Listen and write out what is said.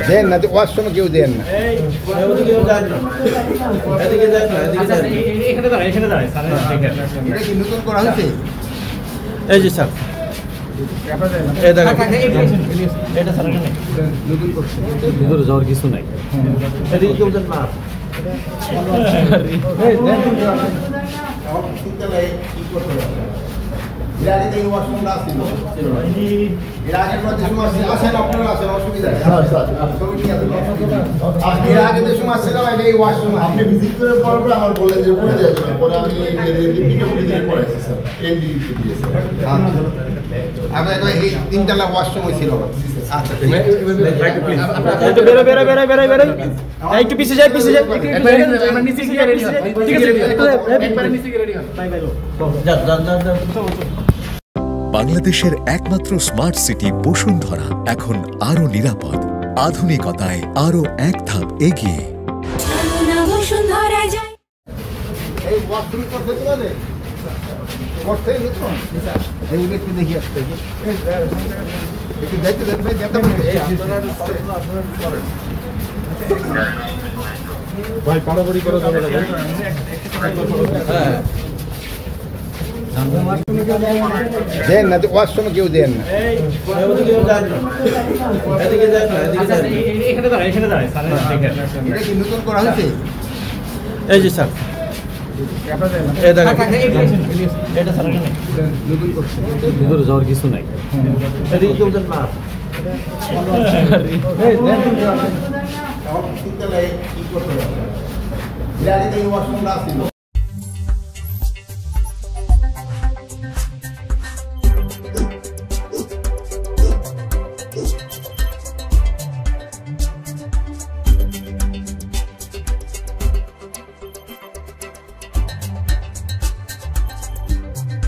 দেন না, ওয়াশরুমে কেউ দেন না। এটা কি নতুন করা হয়েছে? এই যে স্যার ভিতরে যাওয়ার কিছু নাই। আপনি ভিজিট করে পড়ার পরে আমার বললেন যে পড়ে যাবে, পরে আমি পড়াইছি স্যার, এনডিডি দিয়েছি। এই তিনতলা ওয়াশরুম ছিল। আচ্ছা, একটু পিছিয়ে যাই, পিছিয়ে যাই। বাংলাদেশের একমাত্র স্মার্ট সিটি বসুন্ধরা এখন আরো নিরাপদ, আধুনিকতায় আরো এক ধাপ এগিয়ে। এই ওয়াশরুম করতে পারে করতে নতুন এই ব্যক্তি দেখি আসতে একটু দেখতে দেখবে যেতে ভাই পাড়াপাড়ি করে যাবে না। হ্যাঁ দেন না, ওয়াশরুমে কেউ দেন না। এটা কি নতুন করা হয়েছে? এই যে স্যার ভিতরে যাওয়ার কিছু নাই। ওয়াশরুম